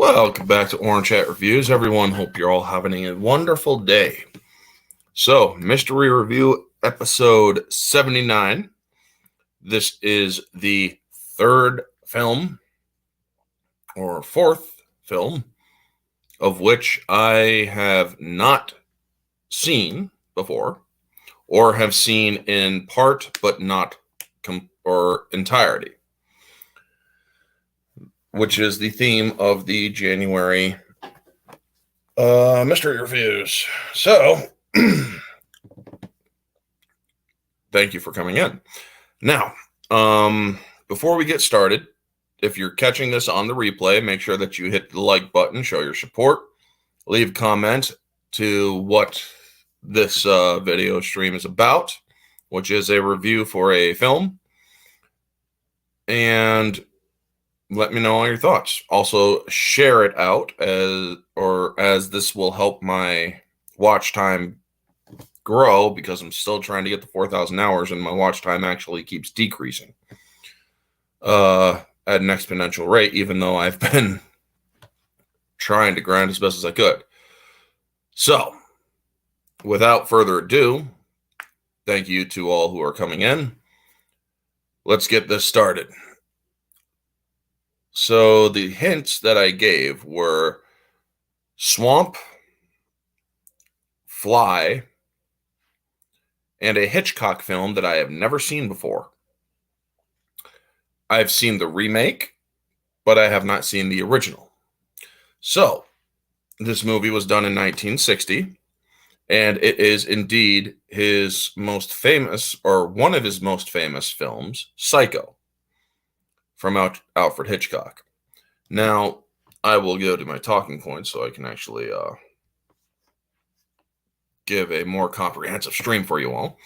Welcome back to Orange Hat Reviews, everyone. Hope you're all having a wonderful day. So, Mystery Review episode 79. This is the third film, or fourth film, of which I have not seen before, or have seen in part, but not entirety, which is the theme of the January mystery reviews. So, thank you for coming in. Now, before we get started, if you're catching this on the replay, make sure that you hit the like button, show your support, leave a comment to what this video stream is about, which is a review for a film, and let me know all your thoughts. Also, share it out as this will help my watch time grow, because I'm still trying to get to 4,000 hours and my watch time actually keeps decreasing at an exponential rate, even though I've been trying to grind as best as I could. So, without further ado, thank you to all who are coming in. Let's get this started. So the hints that I gave were swamp, fly, and a Hitchcock film that I have never seen before. I've seen the remake, but I have not seen the original. So, this movie was done in 1960, and it is indeed his most famous, or one of his most famous films, Psycho, from Alfred Hitchcock. Now, I will go to my talking points so I can actually give a more comprehensive stream for you all.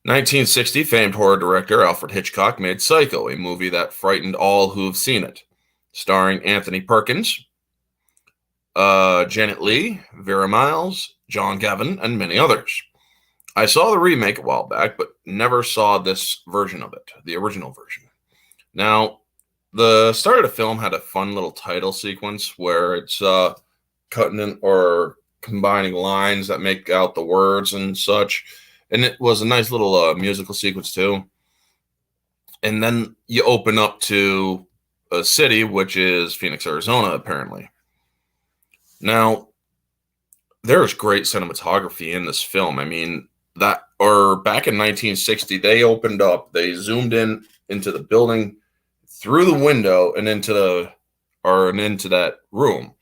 1960, famed horror director Alfred Hitchcock made Psycho, a movie that frightened all who have seen it, starring Anthony Perkins, Janet Leigh, Vera Miles, John Gavin, and many others. I saw the remake a while back, but never saw this version of it, the original version. Now, the start of the film had a fun little title sequence where it's cutting in or combining lines that make out the words and such. And it was a nice little musical sequence too. And then you open up to a city, which is Phoenix, Arizona, apparently. Now, there's great cinematography in this film. I mean, back in 1960, they opened up, they zoomed in into the building, through the window, and into that room.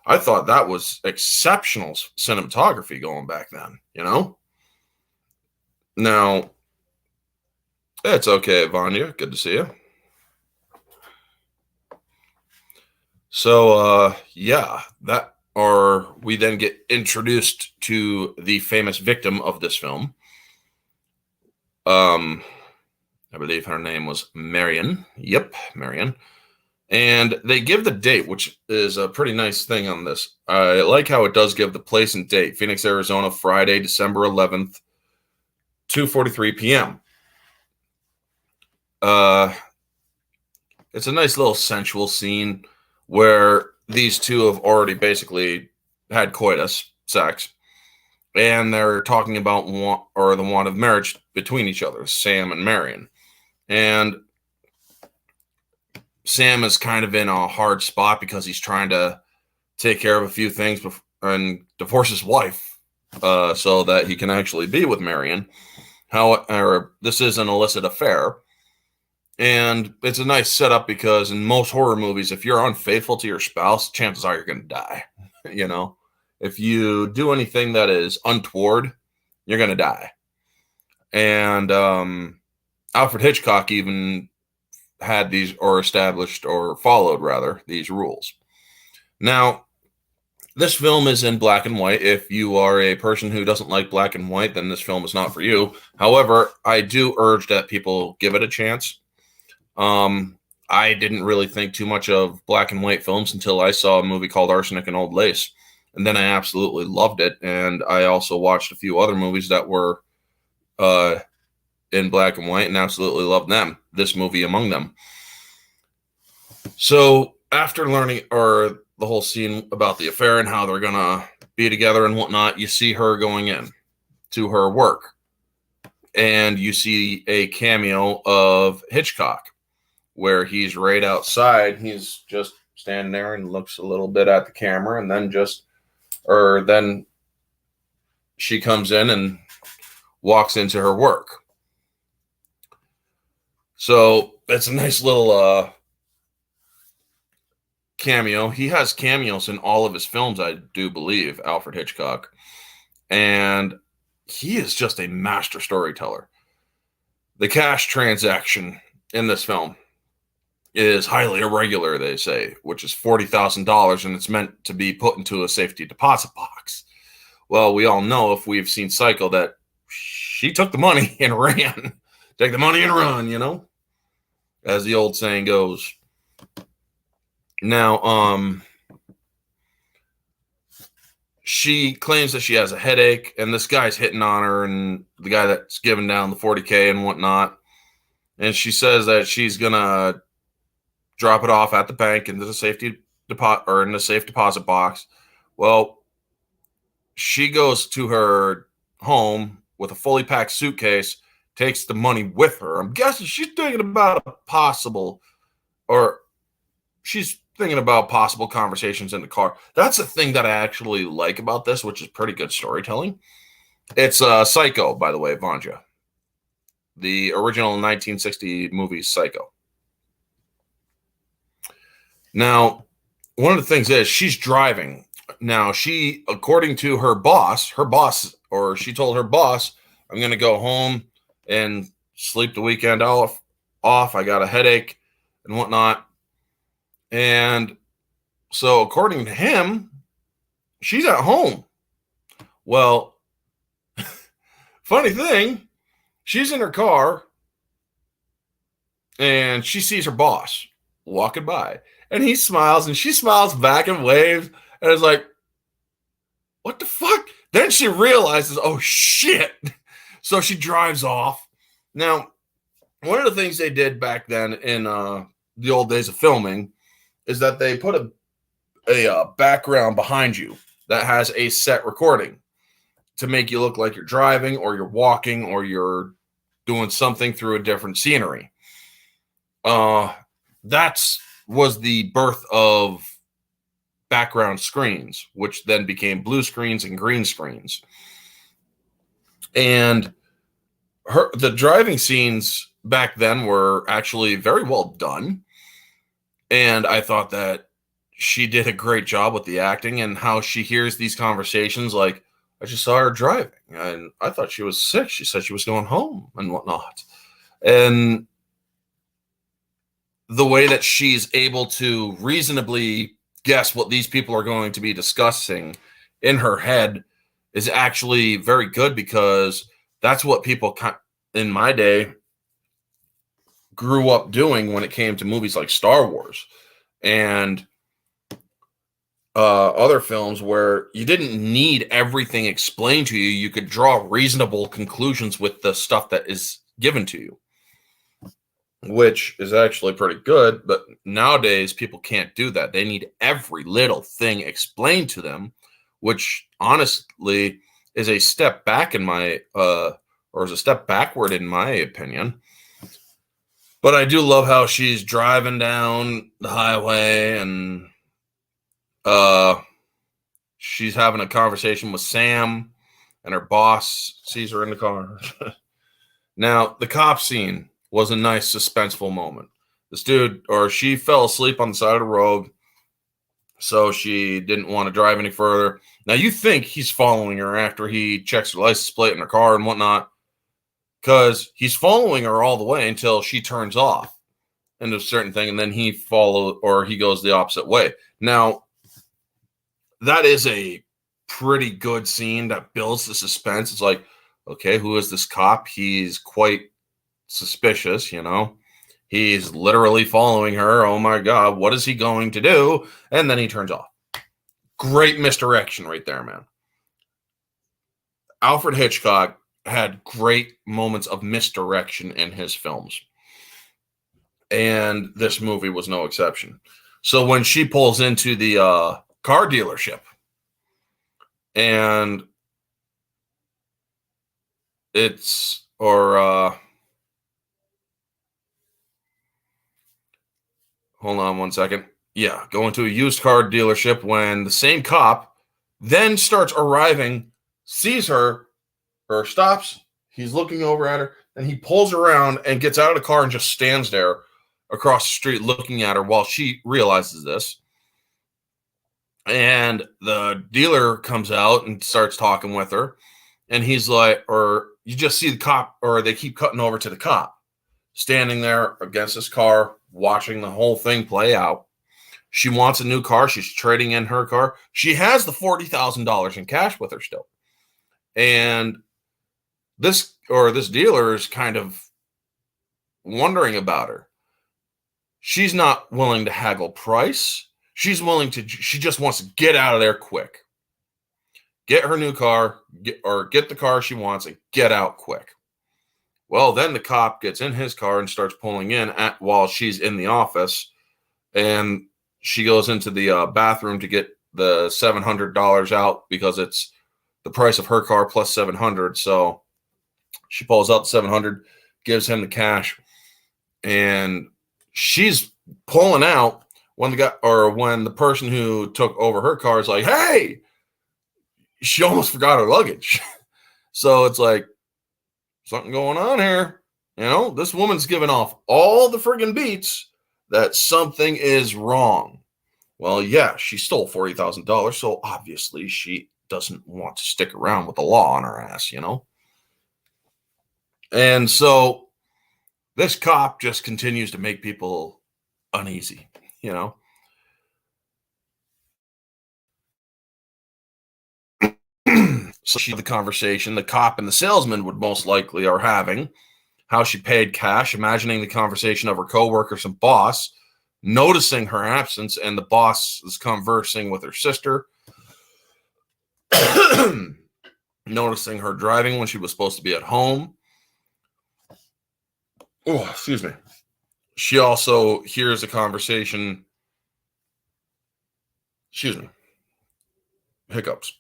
I thought that was exceptional cinematography going back then, you know? Now, it's okay, Vanya. Good to see you. So, we then get introduced to the famous victim of this film. I believe her name was Marion. Yep, Marion. And they give the date, which is a pretty nice thing on this. I like how it does give the place and date. Phoenix, Arizona, Friday, December 11th, 2:43 p.m. It's a nice little sensual scene where these two have already basically had coitus, sex, and they're talking about the want of marriage between each other, Sam and Marion. And Sam is kind of in a hard spot because he's trying to take care of a few things and divorce his wife so that he can actually be with Marion. However, this is an illicit affair. And it's a nice setup because in most horror movies, if you're unfaithful to your spouse, chances are you're going to die. You know, if you do anything that is untoward, you're going to die. And Alfred Hitchcock even had these, or followed rather, these rules. Now, this film is in black and white. If you are a person who doesn't like black and white, then this film is not for you. However, I do urge that people give it a chance. I didn't really think too much of black and white films until I saw a movie called Arsenic and Old Lace. And then I absolutely loved it. And I also watched a few other movies that were in black and white and absolutely loved them. This movie among them. So after learning or the whole scene about the affair and how they're going to be together and whatnot, you see her going in to her work and you see a cameo of Hitchcock where he's right outside. He's just standing there and looks a little bit at the camera and then she comes in and walks into her work. So it's a nice little cameo. He has cameos in all of his films, I do believe, Alfred Hitchcock. And he is just a master storyteller. The cash transaction in this film is highly irregular, they say, which is $40,000, and it's meant to be put into a safety deposit box. Well, we all know, if we've seen Psycho, that she took the money and ran. Take the money and run, you know, as the old saying goes. Now, she claims that she has a headache, and this guy's hitting on her, and the guy that's giving down the $40K and whatnot. And she says that she's gonna drop it off at the bank into the safety deposit or in the safe deposit box. Well, she goes to her home with a fully packed suitcase, takes the money with her. I'm guessing she's thinking about possible conversations in the car. That's the thing that I actually like about this, which is pretty good storytelling. It's Psycho, by the way, Vanja. The original 1960 movie Psycho. Now, one of the things is she's driving. Now, she, according to her boss, or she told her boss, I'm going to go home and sleep the weekend off. I got a headache and whatnot. And so, according to him, she's at home. Well, funny thing, she's in her car and she sees her boss walking by. And he smiles and she smiles back and waves. And it's like, what the fuck? Then she realizes, oh, shit. So she drives off. Now, one of the things they did back then in the old days of filming is that they put a background behind you that has a set recording to make you look like you're driving or you're walking or you're doing something through a different scenery. That's was the birth of background screens, which then became blue screens and green screens. And the driving scenes back then were actually very well done. And I thought that she did a great job with the acting and how she hears these conversations. Like, I just saw her driving and I thought she was sick. She said she was going home and whatnot. And the way that she's able to reasonably guess what these people are going to be discussing in her head is actually very good, because that's what people in my day grew up doing when it came to movies like Star Wars and other films, where you didn't need everything explained to you. You could draw reasonable conclusions with the stuff that is given to you, which is actually pretty good. But nowadays, people can't do that. They need every little thing explained to them, which honestly is a step back in my, or is a step backward in my opinion. But I do love how she's driving down the highway and she's having a conversation with Sam, and her boss sees her in the car. Now, the cop scene was a nice suspenseful moment. This dude, or she fell asleep on the side of the road, so she didn't want to drive any further. Now, you think he's following her after he checks her license plate in her car and whatnot, because he's following her all the way until she turns off into a certain thing, and then he goes the opposite way. Now, that is a pretty good scene that builds the suspense. It's like, okay, who is this cop? He's quite suspicious, you know. He's literally following her. Oh my God, what is he going to do? And then he turns off. Great misdirection right there, man. Alfred Hitchcock had great moments of misdirection in his films, and this movie was no exception. So when she pulls into the car dealership, and it's or hold on one second. Yeah, going to a used car dealership when the same cop then starts arriving, sees her, or stops. He's looking over at her, and he pulls around and gets out of the car and just stands there across the street looking at her while she realizes this. And the dealer comes out and starts talking with her. And he's like, or you just see the cop, or they keep cutting over to the cop standing there against this car, watching the whole thing play out. She wants a new car. She's trading in her car. She has the $40,000 in cash with her still. And this dealer is kind of wondering about her. She's not willing to haggle price. She just wants to get out of there quick. Get her new car, get the car she wants and get out quick. Well, then the cop gets in his car and starts pulling in while she's in the office, and she goes into the bathroom to get the $700 out because it's the price of her car plus $700. So she pulls out the $700, gives him the cash, and she's pulling out when the person who took over her car is like, "Hey!" She almost forgot her luggage. So it's like, something going on here. This woman's giving off all the friggin' beats that something is wrong. Well, yeah, she stole $40,000, so obviously she doesn't want to stick around with the law on her ass, And so this cop just continues to make people uneasy, So the conversation the cop and the salesman would most likely are having, how she paid cash, imagining the conversation of her coworkers and boss, noticing her absence, and the boss is conversing with her sister, noticing her driving when she was supposed to be at home. Oh, excuse me. She also hears a conversation. Excuse me. Hiccups.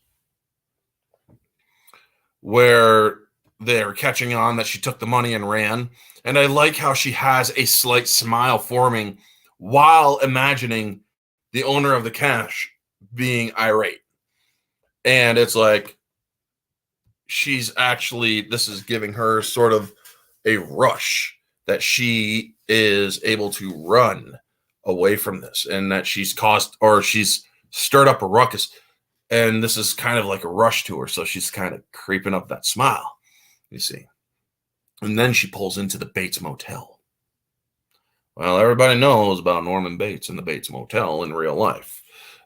Where they're catching on that she took the money and ran. And I like how she has a slight smile forming while imagining the owner of the cash being irate. And it's like, this is giving her sort of a rush that she is able to run away from this, and that she's stirred up a ruckus. And this is kind of like a rush to her. So she's kind of creeping up that smile, you see. And then she pulls into the Bates Motel. Well, everybody knows about Norman Bates and the Bates Motel in real life.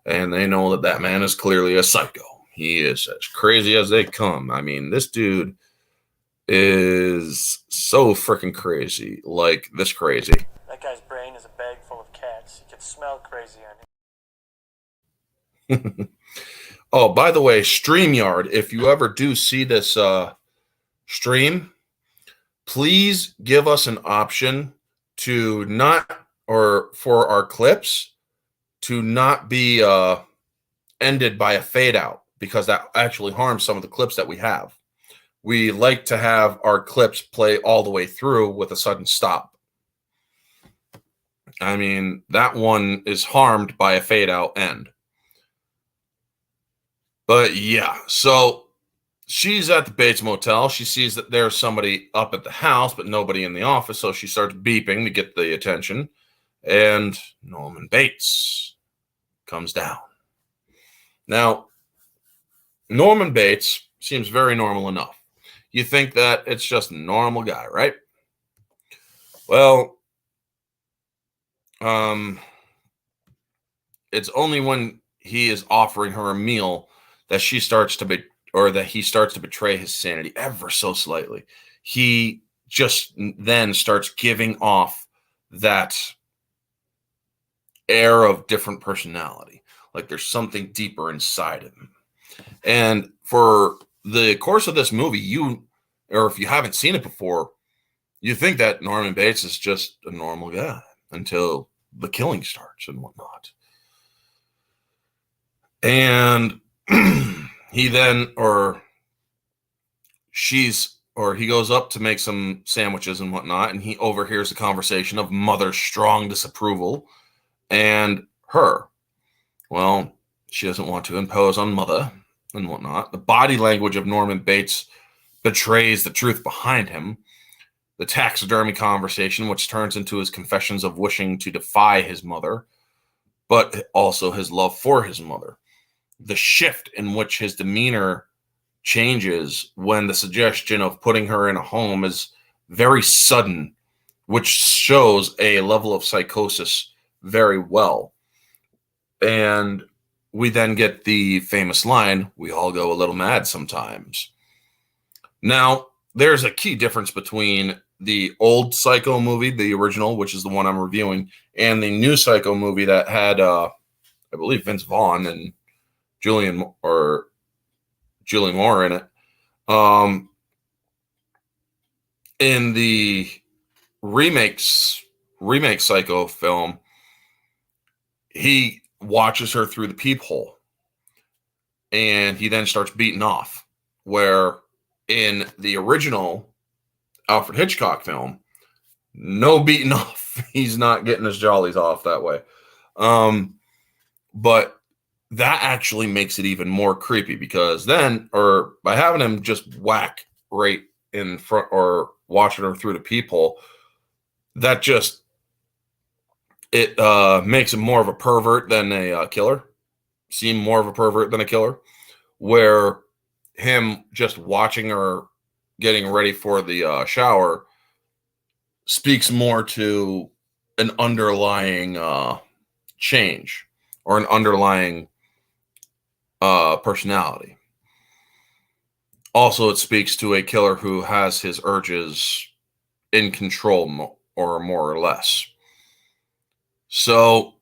And they know that man is clearly a psycho. He is as crazy as they come. I mean, this dude is so freaking crazy. Like this crazy. That guy's brain is a bag full of cats. You can smell crazy on him. Oh, by the way, StreamYard, if you ever do see this stream, please give us an option to for our clips to not be ended by a fade out, because that actually harms some of the clips that we have. We like to have our clips play all the way through with a sudden stop. I mean, that one is harmed by a fade out end. But yeah, so she's at the Bates Motel. She sees that there's somebody up at the house, but nobody in the office. So she starts beeping to get the attention. And Norman Bates comes down. Now, Norman Bates seems very normal enough. You think that it's just a normal guy, right? Well, it's only when he is offering her a meal that he starts to betray his sanity ever so slightly. He just then starts giving off that air of different personality, like there's something deeper inside of him. And for the course of this movie, if you haven't seen it before, you think that Norman Bates is just a normal guy until the killing starts and whatnot. And he then, or she's, or he goes up to make some sandwiches and whatnot, and he overhears the conversation of mother's strong disapproval and her. Well, she doesn't want to impose on mother and whatnot. The body language of Norman Bates betrays the truth behind him. The taxidermy conversation, which turns into his confessions of wishing to defy his mother, but also his love for his mother. The shift in which his demeanor changes when the suggestion of putting her in a home is very sudden, which shows a level of psychosis very well. And we then get the famous line, "We all go a little mad sometimes." Now, there's a key difference between the old Psycho movie, the original, which is the one I'm reviewing, and the new Psycho movie that had, I believe, Vince Vaughn and Julie Moore in it. In the remake Psycho film, he watches her through the peephole, and he then starts beating off. Where in the original Alfred Hitchcock film, no beating off. He's not getting his jollies off that way. But that actually makes it even more creepy, because then, or by having him just whack right in front or watching her through the peephole, that just, it makes him more of a pervert than a killer. Seem more of a pervert than a killer, where him just watching her getting ready for the shower speaks more to an underlying change or an underlying personality. Also, it speaks to a killer who has his urges in control, or more or less. So,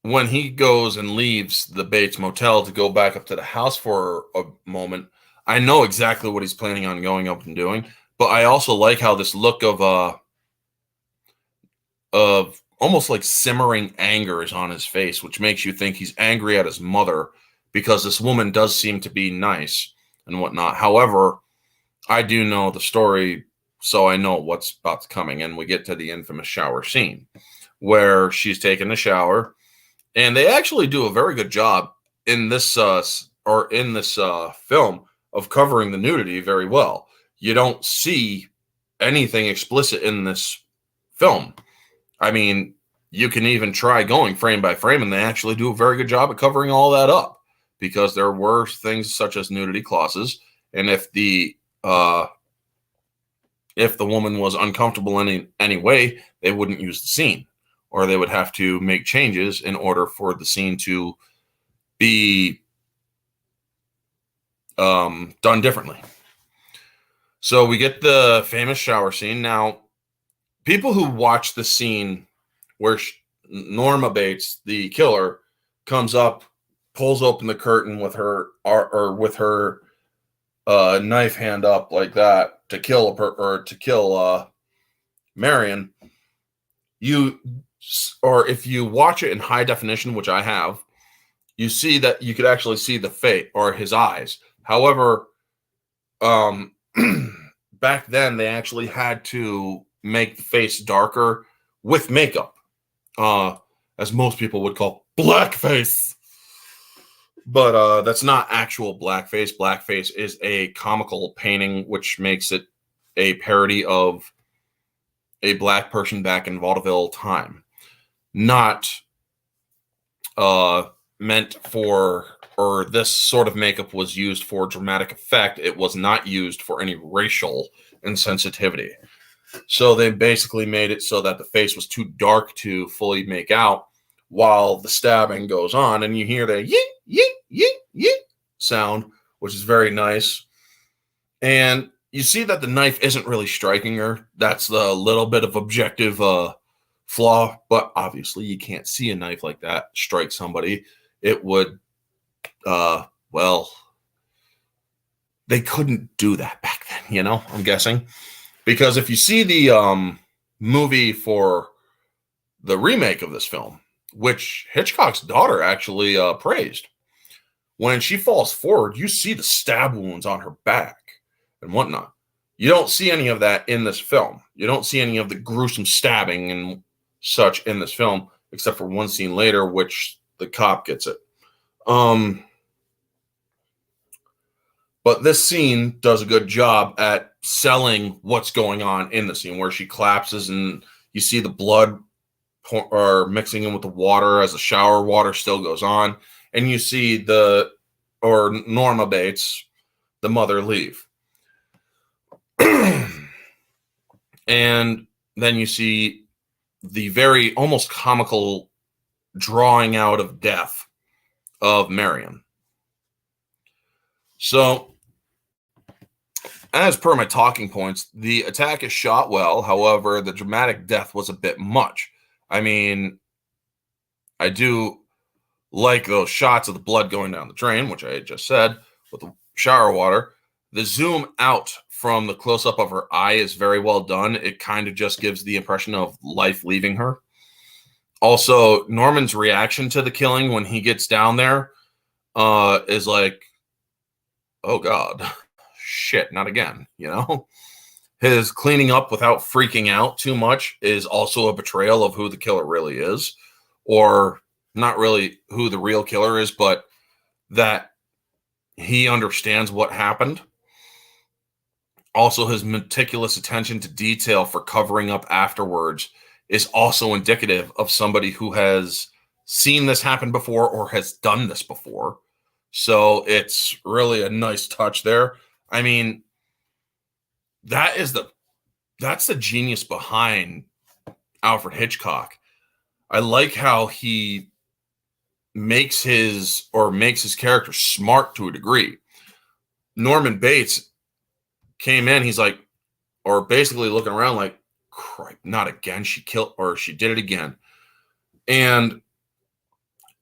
when he goes and leaves the Bates Motel to go back up to the house for a moment, I know exactly what he's planning on going up and doing, but I also like how this look of almost like simmering anger is on his face, which makes you think he's angry at his mother, because this woman does seem to be nice and whatnot. However, I do know the story, so I know what's about to coming, and we get to the infamous shower scene where she's taking a shower, and they actually do a very good job in this film of covering the nudity very well. You don't see anything explicit in this film. I mean, you can even try going frame by frame, and they actually do a very good job at covering all that up, because there were things such as nudity clauses, and if the woman was uncomfortable in any way, they wouldn't use the scene, or they would have to make changes in order for the scene to be done differently. So we get the famous shower scene. Now, people who watch the scene where Norma Bates, the killer, comes up, pulls open the curtain with her with her knife hand up like that to kill Marion. Or if you watch it in high definition, which I have, you see that you could actually see the face or his eyes. However, back then they actually had to make the face darker with makeup, as most people would call blackface. But that's not actual blackface. Blackface is a comical painting, which makes it a parody of a black person back in vaudeville time. Not meant for, or this sort of makeup was used for dramatic effect. It was not used for any racial insensitivity. So they basically made it so that the face was too dark to fully make out while the stabbing goes on, and you hear the yeet, yeet, yeet, yeet sound, which is very nice. And you see that the knife isn't really striking her. That's the little bit of objective flaw, but obviously you can't see a knife like that strike somebody. It would, well, they couldn't do that back then, I'm guessing. Because if you see the movie for the remake of this film, which Hitchcock's daughter actually praised, when she falls forward, you see the stab wounds on her back and whatnot. You don't see any of that in this film. You don't see any of the gruesome stabbing and such in this film, except for one scene later, which the cop gets it. But this scene does a good job at selling what's going on in the scene, where she collapses and you see the blood or mixing in with the water as the shower water still goes on, and you see Norma Bates, the mother, leave. And then you see the very almost comical drawing out of death of Marion. So, as per my talking points, the attack is shot well. However, the dramatic death was a bit much. I mean, I do like those shots of the blood going down the drain, which I had just said, with the shower water. The zoom out from the close-up of her eye is very well done. It kind of just gives the impression of life leaving her. Also, Norman's reaction to the killing when he gets down there is like, oh God, shit, not again, His cleaning up without freaking out too much is also a betrayal of who the killer really is, or not really who the real killer is, but that he understands what happened. Also, his meticulous attention to detail for covering up afterwards is also indicative of somebody who has seen this happen before or has done this before. So it's really a nice touch there. I mean, that's the genius behind Alfred Hitchcock. I like how he makes his character smart to a degree. Norman Bates came in, he's like, or basically looking around like, crap, not again. She did it again. And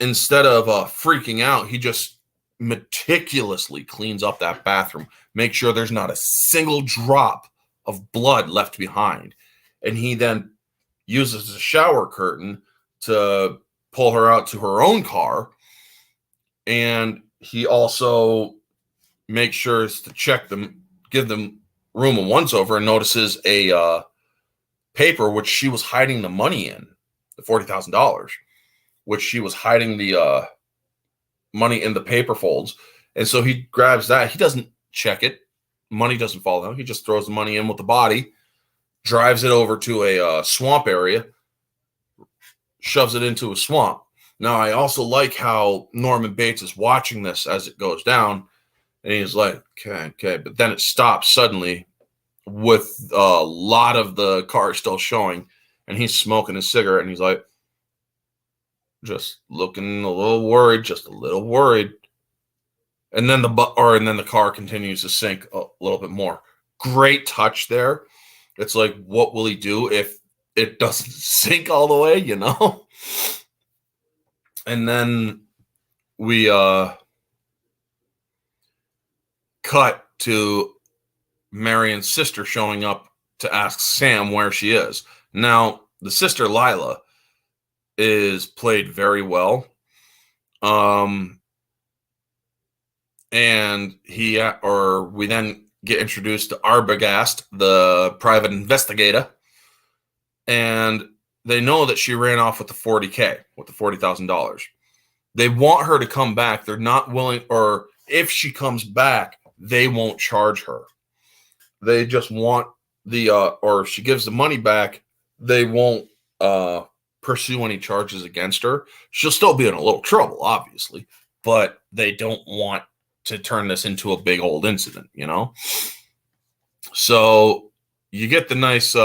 instead of freaking out, he just meticulously cleans up that bathroom, make sure there's not a single drop of blood left behind. And he then uses a shower curtain to pull her out to her own car. And he also makes sure to check them, give them room a once over, and notices a paper which she was hiding the money in, the $40,000, which she was hiding the money in the paper folds. And so he grabs that. He doesn't check it. Money doesn't fall down. He just throws the money in with the body, drives it over to a swamp area, shoves it into a swamp. Now, I also like how Norman Bates is watching this as it goes down, and he's like, okay. But then it stops suddenly with a lot of the car still showing, and he's smoking his cigarette, and he's like, just looking a little worried, And then the car continues to sink a little bit more. Great touch there. It's like, what will he do if it doesn't sink all the way, And then we cut to Marion's sister showing up to ask Sam where she is. Now, the sister Lila is played very well. And we then get introduced to Arbogast, the private investigator, and they know that she ran off with the $40,000. They want her to come back. They're not willing, or if she comes back, they won't charge her. They just want or if she gives the money back, they won't pursue any charges against her. She'll still be in a little trouble, obviously, but they don't want to turn this into a big old incident, So you get the nice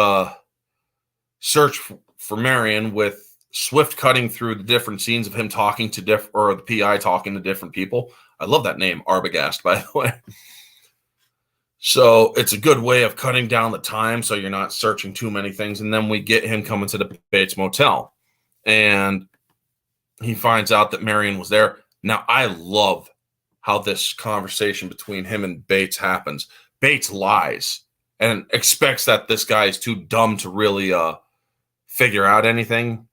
search for Marion with swift cutting through the different scenes of him talking to the PI talking to different people. I love that name, Arbogast, by the way. So it's a good way of cutting down the time so you're not searching too many things. And then we get him coming to the Bates Motel, and he finds out that Marion was there. Now, I love how this conversation between him and Bates happens. Bates lies and expects that this guy is too dumb to really figure out anything.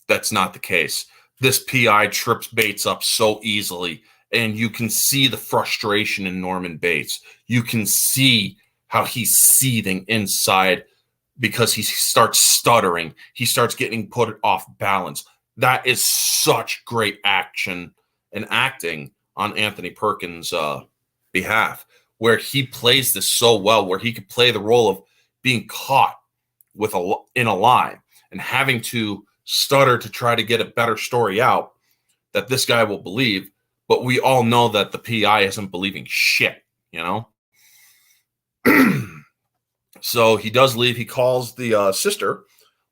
That's not the case. This PI trips Bates up so easily, and you can see the frustration in Norman Bates. You can see how he's seething inside because he starts stuttering. He starts getting put off balance. That is such great action and acting on Anthony Perkins' behalf, where he plays this so well, where he could play the role of being caught in a lie and having to stutter to try to get a better story out that this guy will believe. But we all know that the PI isn't believing shit, you know? So he does leave. He calls the sister,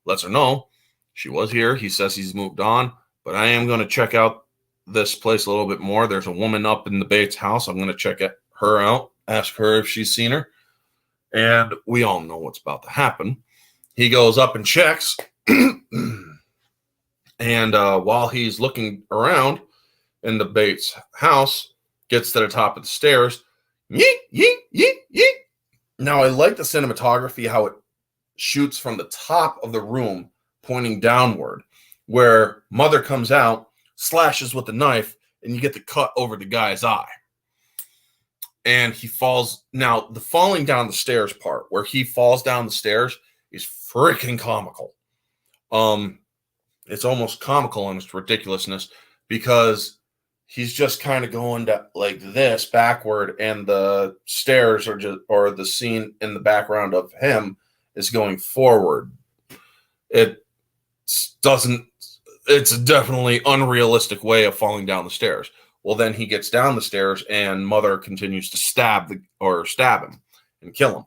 lets her know she was here. He says he's moved on, but I am going to check out this place a little bit more. There's a woman up in the Bates house. I'm going to check her out, ask her if she's seen her. And we all know what's about to happen. He goes up and checks. And while he's looking around in the Bates house, gets to the top of the stairs. Yeet, yeet, yeet, yeet. Now, I like the cinematography, how it shoots from the top of the room, pointing downward, where Mother comes out, slashes with the knife, and you get the cut over the guy's eye. And he falls. Now, the falling down the stairs part, where he falls down the stairs, is freaking comical. It's almost comical in its ridiculousness because he's just kind of going like this backward, and the stairs or the scene in the background of him is going forward. It's a definitely unrealistic way of falling down the stairs. Well, then he gets down the stairs and Mother continues to stab him and kill him.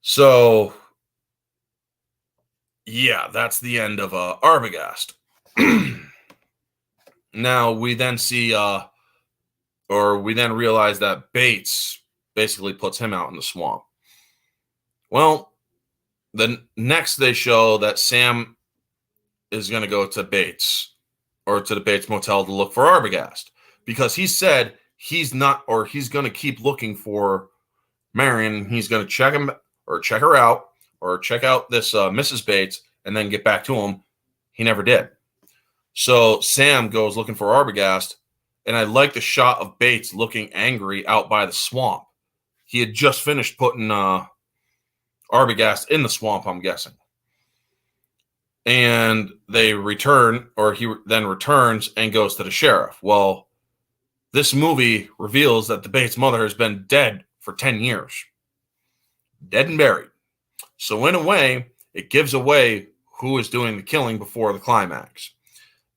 So, yeah, that's the end of Arbogast. Now we then see, we then realize that Bates basically puts him out in the swamp. Well, the next they show that Sam is going to go to Bates, or to the Bates Motel, to look for Arbogast, because he said he's going to keep looking for Marion. He's going to check her out, or check out this Mrs. Bates, and then get back to him. He never did. So Sam goes looking for Arbogast, and I like the shot of Bates looking angry out by the swamp. He had just finished putting Arbogast in the swamp, I'm guessing. And they return, or he then returns and goes to the sheriff. Well, this movie reveals that the Bates mother has been dead for 10 years. Dead and buried. So in a way, it gives away who is doing the killing before the climax.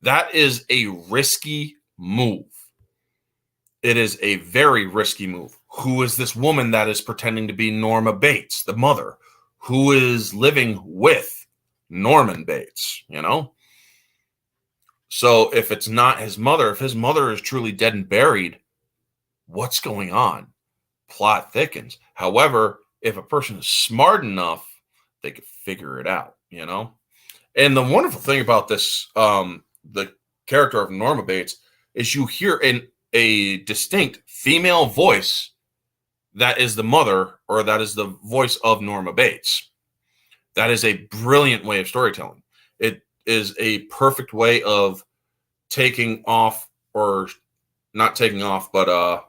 That is a risky move. It is a very risky move. Who is this woman that is pretending to be Norma Bates, the mother, who is living with Norman Bates, you know? So if it's not his mother, if his mother is truly dead and buried, what's going on? Plot thickens. However, if a person is smart enough, they could figure it out, you know? And the wonderful thing about this, the character of Norma Bates, is you hear in a distinct female voice that is the mother, or that is the voice of Norma Bates. That is a brilliant way of storytelling. It is a perfect way of taking off, or not taking off, but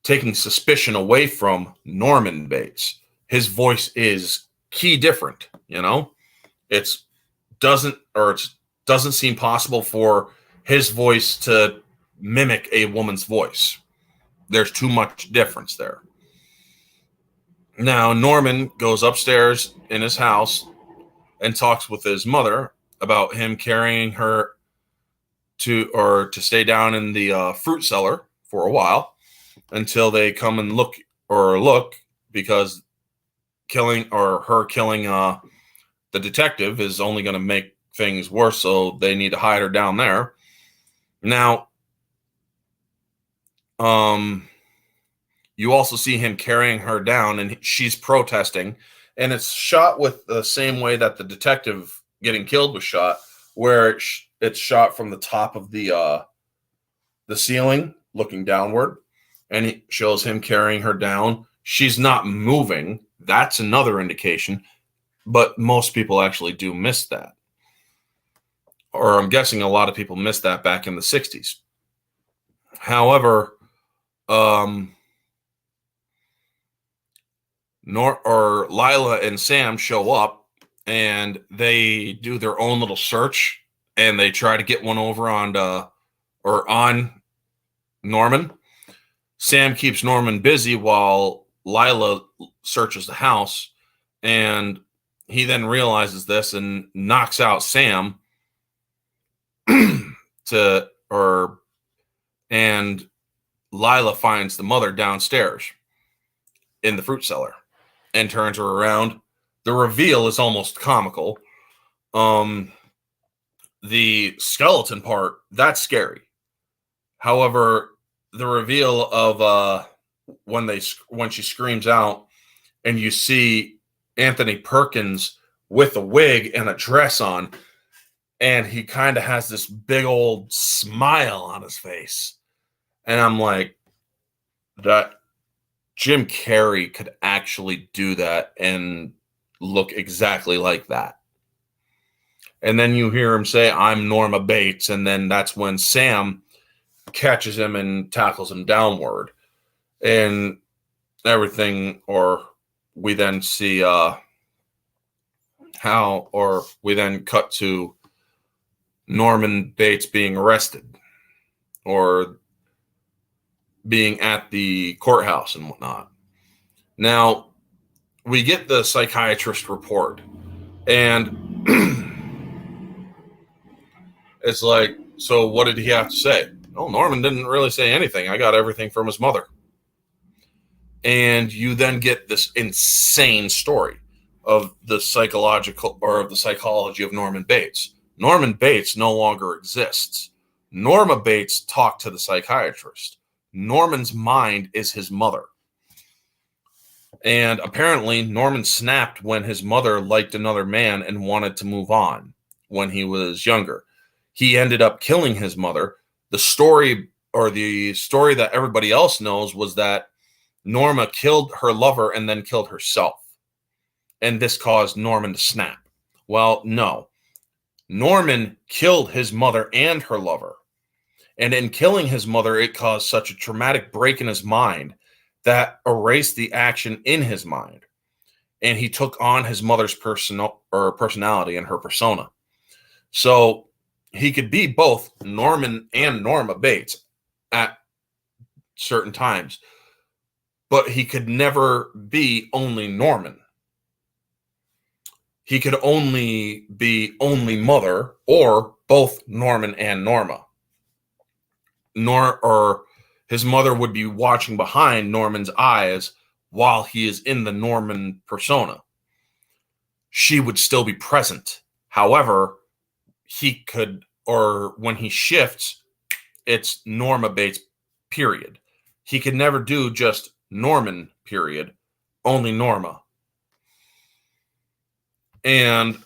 taking suspicion away from Norman Bates. His voice is key different, you know? It doesn't seem possible for his voice to mimic a woman's voice. There's too much difference there. Now, Norman goes upstairs in his house and talks with his mother about him carrying her to stay down in the fruit cellar for a while until they come and look, because killing the detective is only going to make things worse, so they need to hide her down there. Now, you also see him carrying her down, and she's protesting, and it's shot with the same way that the detective getting killed was shot, where it's shot from the top of the the ceiling, looking downward, and it shows him carrying her down. She's not moving. That's another indication, but most people actually do miss that. Or I'm guessing a lot of people missed that back in the 60s. However, Lila and Sam show up and they do their own little search and they try to get one over on Norman. Sam keeps Norman busy while Lila searches the house, and he then realizes this and knocks out Sam and Lila finds the mother downstairs in the fruit cellar and turns her around. The reveal is almost comical. The skeleton part, that's scary. However, the reveal of when she screams out and you see Anthony Perkins with a wig and a dress on, and he kind of has this big old smile on his face. And I'm like, that Jim Carrey could actually do that and look exactly like that. And then you hear him say, "I'm Norma Bates." And then that's when Sam catches him and tackles him downward. And everything, or we then see we then cut to Norman Bates being arrested or being at the courthouse and whatnot. Now, we get the psychiatrist report, and it's like, so what did he have to say? Oh, Norman didn't really say anything. I got everything from his mother. And you then get this insane story of the psychology of Norman Bates. Norman Bates no longer exists. Norma Bates talked to the psychiatrist. Norman's mind is his mother. And apparently Norman snapped when his mother liked another man and wanted to move on when he was younger. He ended up killing his mother. The story that everybody else knows was that Norma killed her lover and then killed herself. And this caused Norman to snap. Well, no. Norman killed his mother and her lover. And in killing his mother, it caused such a traumatic break in his mind that erased the action in his mind. And he took on his mother's personality and her persona. So he could be both Norman and Norma Bates at certain times, but he could never be only Norman. He could only be only mother or both Norman and Norma. Or his mother would be watching behind Norman's eyes while he is in the Norman persona. She would still be present. However, when he shifts, it's Norma Bates, period. He could never do just Norman, period. Only Norma. And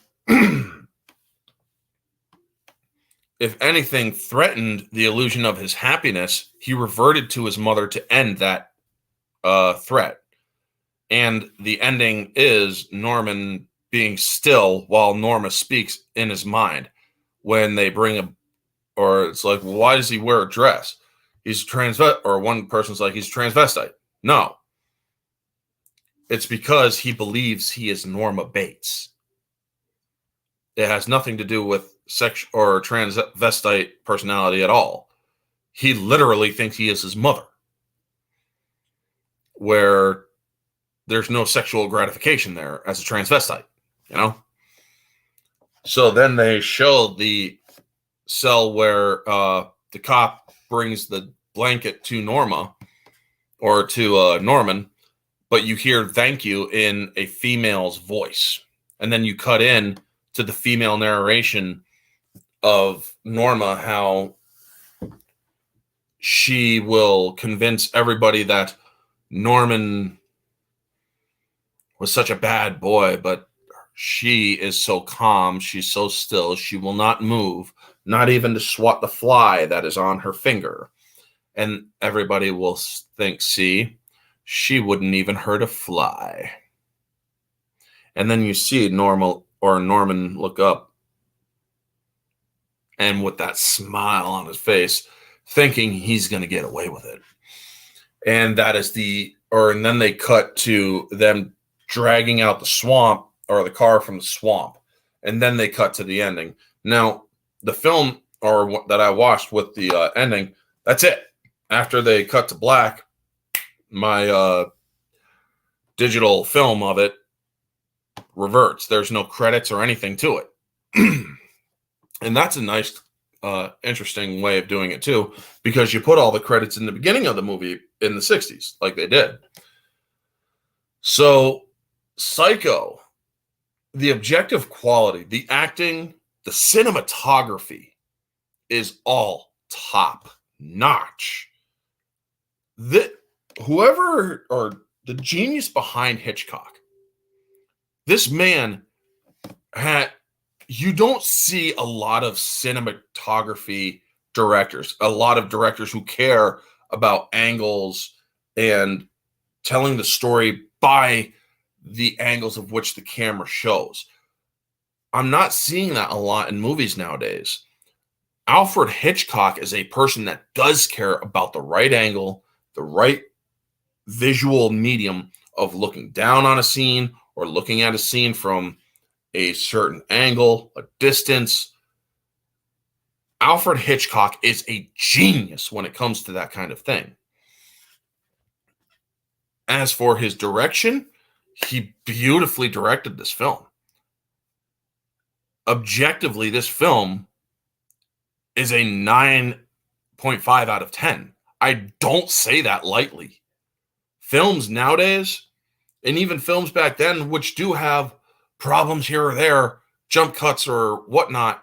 if anything threatened the illusion of his happiness, he reverted to his mother to end that threat. And the ending is Norman being still while Norma speaks in his mind. When they bring him, or it's like, well, why does he wear a dress? He's transvestite, or one person's like, he's transvestite. No. It's because he believes he is Norma Bates. It has nothing to do with sex or transvestite personality at all. He literally thinks he is his mother, where there's no sexual gratification there as a transvestite, you know? So then they show the cell where the cop brings the blanket to Norma, or to Norman, but you hear "thank you" in a female's voice. And then you cut in to the female narration of Norma, how she will convince everybody that Norman was such a bad boy, but she is so calm, she's so still, she will not move, not even to swat the fly that is on her finger. And everybody will think, see, she wouldn't even hurt a fly. And then you see Norman look up and with that smile on his face, thinking he's going to get away with it. And and then they cut to them dragging out the swamp or the car from the swamp. And then they cut to the ending. Now, the film that I watched with the ending, that's it. After they cut to black, my digital film of it reverts. There's no credits or anything to it. And that's a nice, interesting way of doing it too, because you put all the credits in the beginning of the movie in the 60s, like they did. So, Psycho, the objective quality, the acting, the cinematography is all top notch. Whoever or the genius behind Hitchcock, this man you don't see a lot of cinematography directors, a lot of directors who care about angles and telling the story by the angles of which the camera shows. I'm not seeing that a lot in movies nowadays. Alfred Hitchcock is a person that does care about the right angle, the right visual medium of looking down on a scene or looking at a scene from a certain angle, a distance. Alfred Hitchcock is a genius when it comes to that kind of thing. As for his direction, he beautifully directed this film. Objectively, this film is a 9.5 out of 10. I don't say that lightly. Films nowadays, and even films back then, which do have problems here or there, jump cuts or whatnot,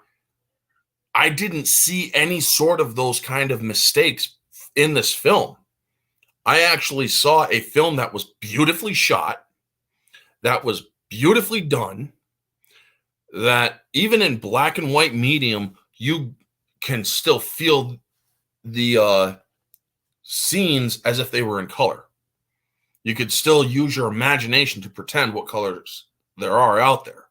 I didn't see any sort of those kind of mistakes in this film. I actually saw a film that was beautifully shot, that was beautifully done, that even in black and white medium, you can still feel the scenes as if they were in color. You could still use your imagination to pretend what colors there are out there.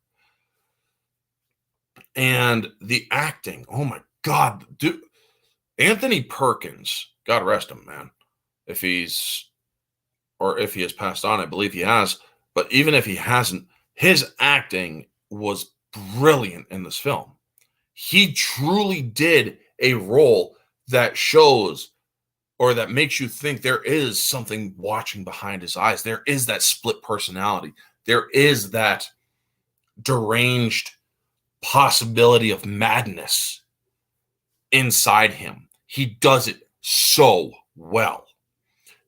And the acting, oh my God, dude, Anthony Perkins, God rest him, man. If he has passed on, I believe he has. But even if he hasn't, his acting was brilliant in this film. He truly did a role that shows or that makes you think there is something watching behind his eyes. There is that split personality. There is that deranged possibility of madness inside him. He does it so well.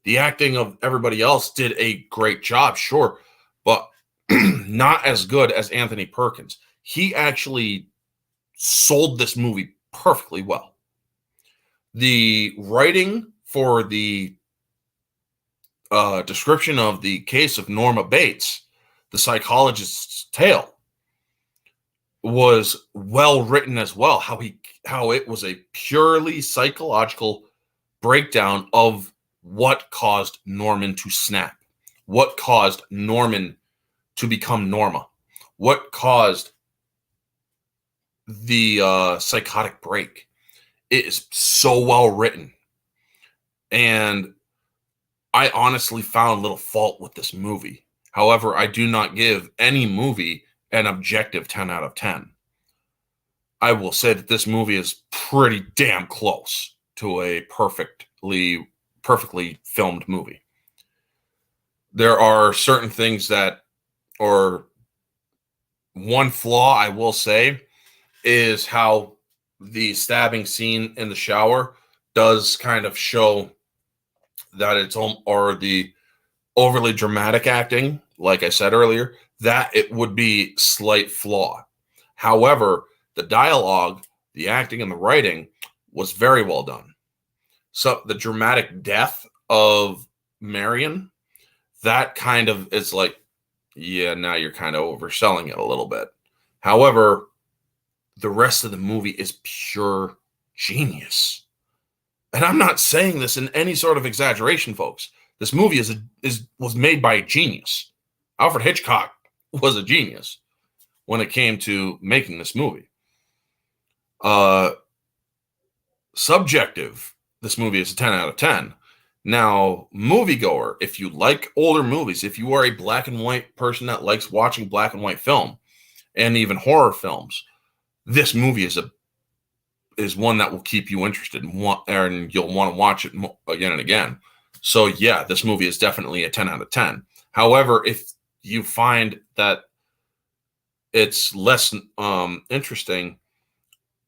The acting of everybody else did a great job, sure, but not as good as Anthony Perkins. He actually sold this movie perfectly well. The writing for the description of the case of Norma Bates, the psychologist's tale, was well written as well. How it was a purely psychological breakdown of what caused Norman to snap, what caused Norman to become Norma, what caused the psychotic break. It is so well written. And I honestly found little fault with this movie. However, I do not give any movie an objective 10 out of 10. I will say that this movie is pretty damn close to a perfectly filmed movie. There are certain things or one flaw I will say is how the stabbing scene in the shower does kind of show that or the overly dramatic acting, like I said earlier, that it would be slight flaw. However, the dialogue, the acting, and the writing was very well done. So the dramatic death of Marion, that kind of is like, yeah, now you're kind of overselling it a little bit. However, the rest of the movie is pure genius. And I'm not saying this in any sort of exaggeration, folks. This movie was made by a genius. Alfred Hitchcock was a genius when it came to making this movie. Subjective, this movie is a 10 out of 10. Now, moviegoer, if you like older movies, if you are a black and white person that likes watching black and white film and even horror films, this movie is one that will keep you interested and you'll want to watch it again and again. So yeah, this movie is definitely a 10 out of 10. However, if you find that it's less interesting,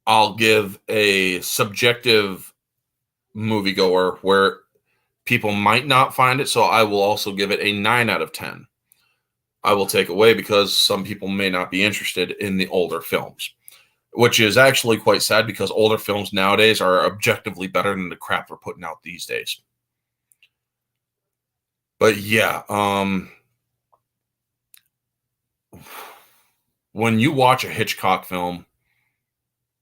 I'll give a subjective moviegoer where people might not find it. So I will also give it a 9 out of 10. I will take away because some people may not be interested in the older films, which is actually quite sad because older films nowadays are objectively better than the crap they're putting out these days. But yeah, when you watch a Hitchcock film,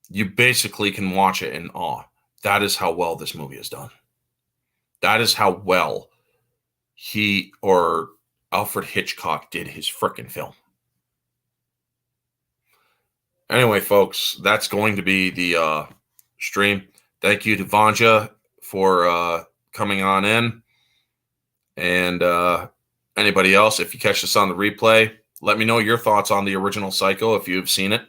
you basically can watch it in awe. That is how well this movie is done. That is how well Alfred Hitchcock did his frickin' film. Anyway, folks, that's going to be the stream. Thank you to Vanja for coming on in. And anybody else, if you catch this on the replay, let me know your thoughts on the original Psycho if you've seen it.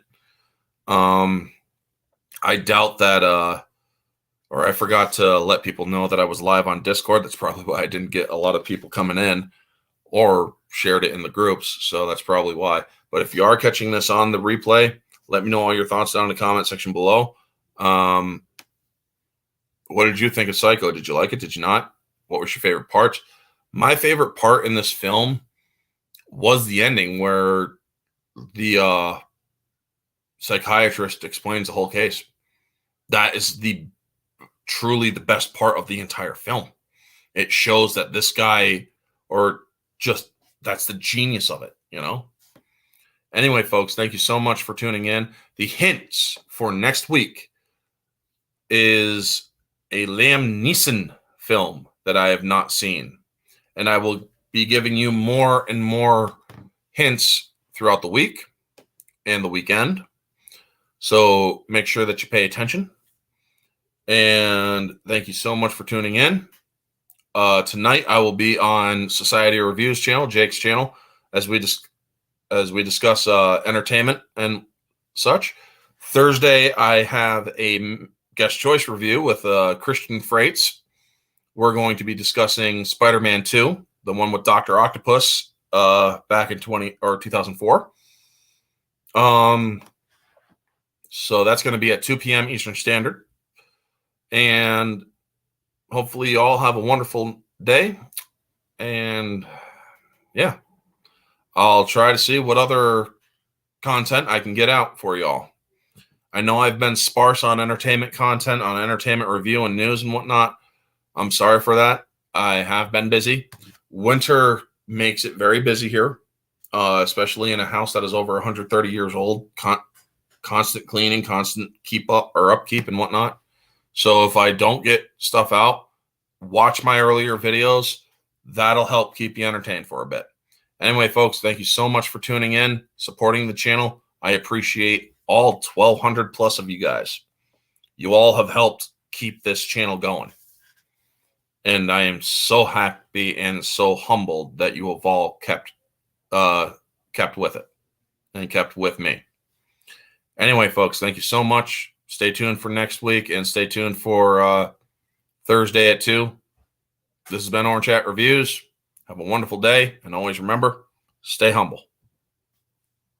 I doubt that, or I forgot to let people know that I was live on Discord. That's probably why I didn't get a lot of people coming in or shared it in the groups. So that's probably why. But if you are catching this on the replay, let me know all your thoughts down in the comment section below. What did you think of Psycho? Did you like it? Did you not? What was your favorite parts? My favorite part in this film was the ending where the psychiatrist explains the whole case. That is truly the best part of the entire film. It shows that this guy, that's the genius of it, you know? Anyway, folks, thank you so much for tuning in. The hints for next week is a Liam Neeson film that I have not seen. And I will be giving you more and more hints throughout the week and the weekend. So make sure that you pay attention. And thank you so much for tuning in. Tonight I will be on Society of Reviews channel, Jake's channel, as we discuss entertainment and such. Thursday I have a guest choice review with Christian Freights. We're going to be discussing Spider-Man 2, the one with Dr. Octopus back in 2004. So that's going to be at 2 p.m. Eastern Standard. And hopefully you all have a wonderful day. And yeah, I'll try to see what other content I can get out for y'all. I know I've been sparse on entertainment content, on entertainment review and news and whatnot. I'm sorry for that. I have been busy. Winter makes it very busy here, especially in a house that is over 130 years old. Constant cleaning, constant upkeep and whatnot. So if I don't get stuff out, watch my earlier videos. That'll help keep you entertained for a bit. Anyway, folks, thank you so much for tuning in, supporting the channel. I appreciate all 1,200 plus of you guys. You all have helped keep this channel going. And I am so happy and so humbled that you have all kept with it and kept with me. Anyway, folks, thank you so much. Stay tuned for next week and stay tuned for Thursday at 2. This has been Orange Hat Reviews. Have a wonderful day. And always remember, stay humble.